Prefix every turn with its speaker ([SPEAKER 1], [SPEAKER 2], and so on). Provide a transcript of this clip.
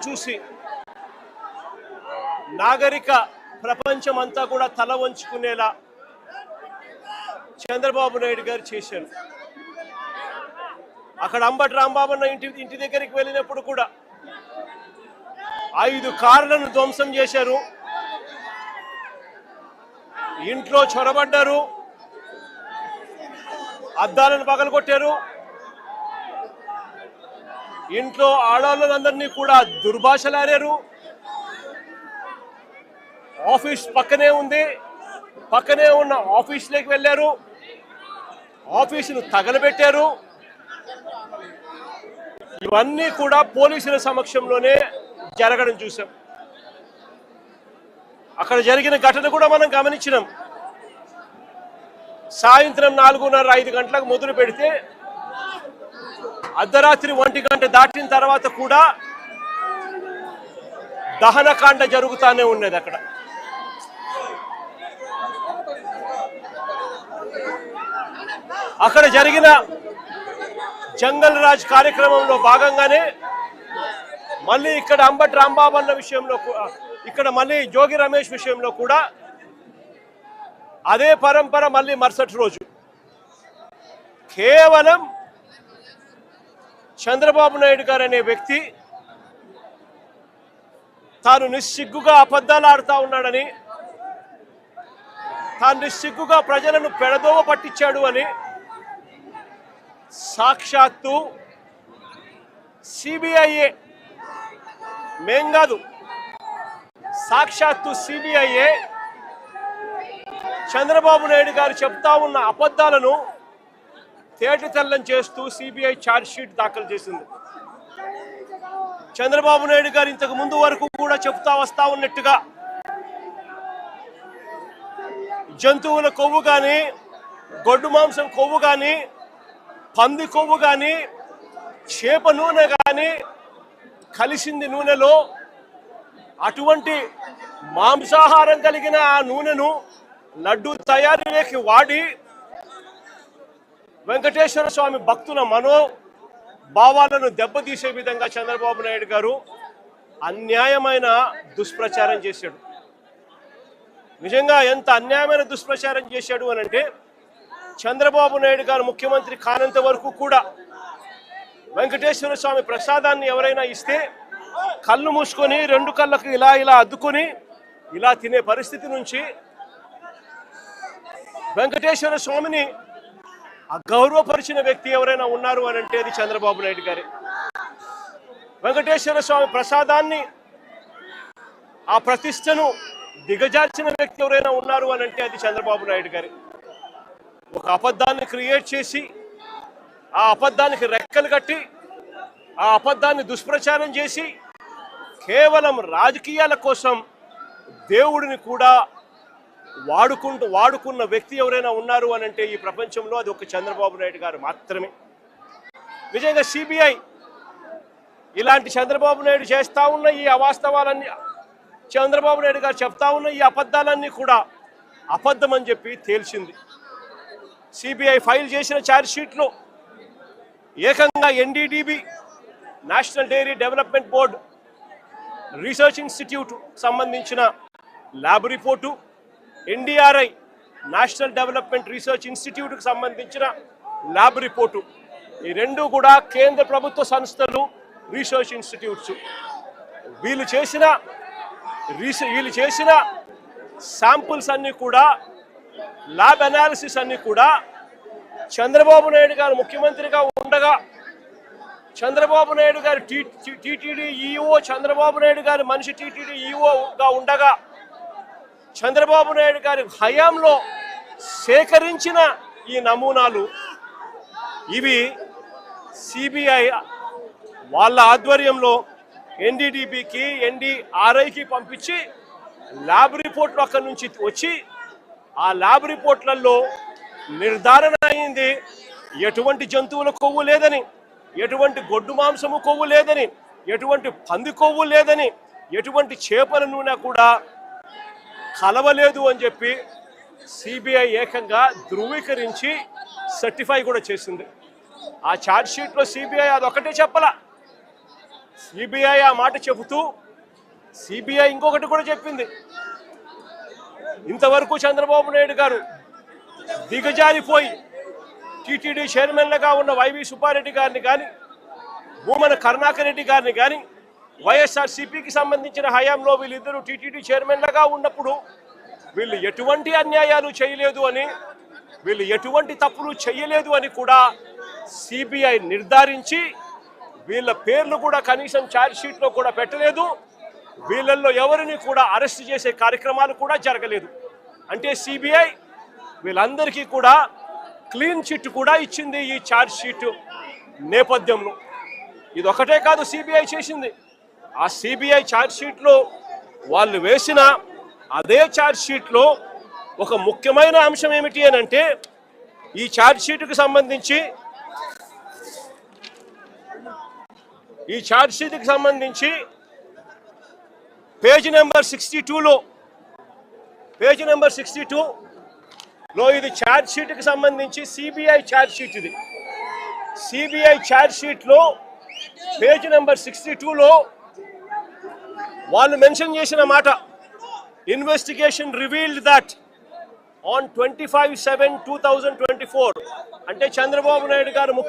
[SPEAKER 1] చూసి నాగరిక ప్రపంచం అంతా కూడా తల వంచుకునేలా చంద్రబాబు నాయుడు గారు చేశారు. అక్కడ అంబటి రాంబాబు ఇంటి దగ్గరికి వెళ్ళినప్పుడు కూడా 5 కార్లను ధ్వంసం చేశారు, ఇంట్లో చొరబడ్డారు, అద్దాలను పగలగొట్టారు, ఇంట్లో ఆడవాళ్ళందరినీ కూడా దుర్భాషలాడారు. ఆఫీస్ పక్కనే ఉంది, పక్కనే ఉన్న ఆఫీస్లోకి వెళ్ళారు, ఆఫీసును తగలబెట్టారు. ఇవన్నీ కూడా పోలీసుల సమక్షంలోనే జరగడం చూసాం. అక్కడ జరిగిన ఘటన కూడా మనం గమనించినాం. సాయంత్రం 4:30-5 గంటలకు మొదలు పెడితే అర్ధరాత్రి 1 గంట దాటిన తర్వాత కూడా దహనకాండ జరుగుతూనే ఉన్నది. అక్కడ జరిగిన జంగల్ రాజ్ కార్యక్రమంలో భాగంగానే మళ్ళీ ఇక్కడ అంబటి రాంబాబు అన్న విషయంలో, ఇక్కడ మళ్ళీ జోగి రమేష్ విషయంలో కూడా అదే పరంపర. మళ్ళీ మరుసటి రోజు కేవలం చంద్రబాబు నాయుడు గారు అనే వ్యక్తి తాను నిస్సిగ్గుగా అబద్ధాలు ఆడుతూ ఉన్నాడని, తాను నిస్సిగ్గుగా ప్రజలను పెడదోవ పట్టించాడు అని సాక్షాత్తు సిబిఐఏ, మేం కాదు, సాక్షాత్తు సిబిఐఏ చంద్రబాబు నాయుడు గారు చెప్తా ఉన్న అబద్ధాలను తేటతెల్లం చేస్తూ సిబిఐ ఛార్జ్ షీట్ దాఖలు చేసింది. చంద్రబాబు నాయుడు గారు ఇంతకు ముందు వరకు కూడా చెప్తా వస్తా ఉన్నట్టుగా జంతువుల కొవ్వు కానీ, గొడ్డు మాంసం కొవ్వు కానీ, పంది కొవ్వు కానీ, చేప నూనె కానీ కలిసింది నూనెలో. అటువంటి మాంసాహారం కలిగిన ఆ నూనెను లడ్డు తయారీలోకి వాడి వెంకటేశ్వర స్వామి భక్తుల మనోభావాలను దెబ్బతీసే విధంగా చంద్రబాబు నాయుడు గారు అన్యాయమైన దుష్ప్రచారం చేశాడు. నిజంగా ఎంత అన్యాయమైన దుష్ప్రచారం చేశాడు అనంటే, చంద్రబాబు నాయుడు గారు ముఖ్యమంత్రి కానంత వరకు కూడా వెంకటేశ్వర స్వామి ప్రసాదాన్ని ఎవరైనా ఇస్తే కళ్ళు మూసుకొని 2 కళ్ళకు ఇలా ఇలా అద్దుకొని ఇలా తినే పరిస్థితి నుంచి వెంకటేశ్వర స్వామిని అగౌరవపరిచిన వ్యక్తి ఎవరైనా ఉన్నారు అని అంటే అది చంద్రబాబు నాయుడు గారే. వెంకటేశ్వర స్వామి ప్రసాదాన్ని, ఆ ప్రతిష్టను దిగజార్చిన వ్యక్తి ఎవరైనా ఉన్నారు అని అంటే అది చంద్రబాబు నాయుడు గారే. ఒక అబద్ధాన్ని క్రియేట్ చేసి, ఆ అబద్ధానికి రెక్కలు కట్టి, ఆ అబద్ధాన్ని దుష్ప్రచారం చేసి కేవలం రాజకీయాల కోసం దేవుడిని కూడా వాడుకున్న వ్యక్తి ఎవరైనా ఉన్నారు అని అంటే ఈ ప్రపంచంలో అది ఒక చంద్రబాబు నాయుడు గారు మాత్రమే. నిజంగా సిబిఐ ఇలాంటి చంద్రబాబు నాయుడు చేస్తా ఉన్న ఈ అవాస్తవాలన్నీ, చంద్రబాబు నాయుడు గారు చెప్తా ఉన్న ఈ అబద్ధాలన్నీ కూడా అబద్ధం అని చెప్పి తేల్చింది. సిబిఐ ఫైల్ చేసిన ఛార్జ్ షీట్లో ఏకంగా NDDB, national dairy development board research institute సంబంధించిన lab report, NDRI national development research ఇన్స్టిట్యూట్కి సంబంధించిన ల్యాబ్ రిపోర్టు, ఈ 2 కూడా కేంద్ర ప్రభుత్వ సంస్థలు, రీసెర్చ్ ఇన్స్టిట్యూట్స్. వీళ్ళు చేసిన శాంపుల్స్ అన్నీ కూడా, ల్యాబ్ అనాలిసిస్ అన్నీ కూడా చంద్రబాబు నాయుడు గారు ముఖ్యమంత్రిగా ఉండగా, చంద్రబాబు నాయుడు గారు టీటీడీ ఈఓ, చంద్రబాబు నాయుడు గారి మనిషి టీటీడీ ఈఓగా ఉండగా చంద్రబాబు నాయుడు గారి హయాంలో సేకరించిన ఈ నమూనాలు ఇవి సిబిఐ వాళ్ళ ఆధ్వర్యంలో ఎన్డీడీబీకి, ఎన్డీఆర్ఐకి పంపించి ల్యాబ్ రిపోర్ట్లు అక్కడి నుంచి వచ్చి ఆ ల్యాబ్ రిపోర్ట్లలో నిర్ధారణ అయింది ఎటువంటి జంతువుల కొవ్వు లేదని, ఎటువంటి గొడ్డు మాంసము కొవ్వు లేదని, ఎటువంటి పంది కొవ్వు లేదని, ఎటువంటి చేపల నూనె కూడా కలవలేదు అని చెప్పి సిబిఐ ఏకంగా ధృవీకరించి సర్టిఫై కూడా చేసింది. ఆ ఛార్జ్ షీట్లో సిబిఐ అదొకటే చెప్పలా, సిబిఐ ఆ మాట చెబుతూ సిబిఐ ఇంకొకటి కూడా చెప్పింది, ఇంతవరకు చంద్రబాబు నాయుడు గారు దిగజారిపోయి టీటీడీ చైర్మన్లుగా ఉన్న వైవి సుబ్బారెడ్డి గారిని కానీ, భూమన కరుణాకర్ రెడ్డి గారిని కానీ, వైఎస్ఆర్సీపీకి సంబంధించిన హయాంలో వీళ్ళిద్దరూ టీటీడీ చైర్మన్లుగా ఉన్నప్పుడు వీళ్ళు ఎటువంటి అన్యాయాలు చేయలేదు అని, వీళ్ళు ఎటువంటి తప్పులు చేయలేదు అని కూడా సిబిఐ నిర్ధారించి వీళ్ళ పేర్లు కూడా కనీసం ఛార్జ్ షీట్లో కూడా పెట్టలేదు. వీళ్ళల్లో ఎవరిని కూడా అరెస్ట్ చేసే కార్యక్రమాలు కూడా జరగలేదు. అంటే సిబిఐ వీళ్ళందరికీ కూడా క్లీన్ చిట్ కూడా ఇచ్చింది ఈ ఛార్జ్ షీట్ నేపథ్యంలో. ఇది ఒకటే కాదు సిబిఐ చేసింది, ఆ సిబిఐ ఛార్జ్ షీట్లో వాళ్ళు వేసిన అదే ఛార్జ్ షీట్లో ఒక ముఖ్యమైన అంశం ఏమిటి అని అంటే, ఈ ఛార్జ్ షీట్కి సంబంధించి పేజ్ నెంబర్ 62లో ఇది ఛార్జ్ షీట్కి సంబంధించి సిబిఐ ఛార్జ్ షీట్. ఇది సిబిఐ ఛార్జ్ షీట్లో పేజ్ నెంబర్ 62లో వాళ్ళు మెన్షన్ చేసిన మాట, ఇన్వెస్టిగేషన్ రివీల్డ్ దట్ on 25/7/2024 అంటే చంద్రబాబు నాయుడు గారు ముఖ్య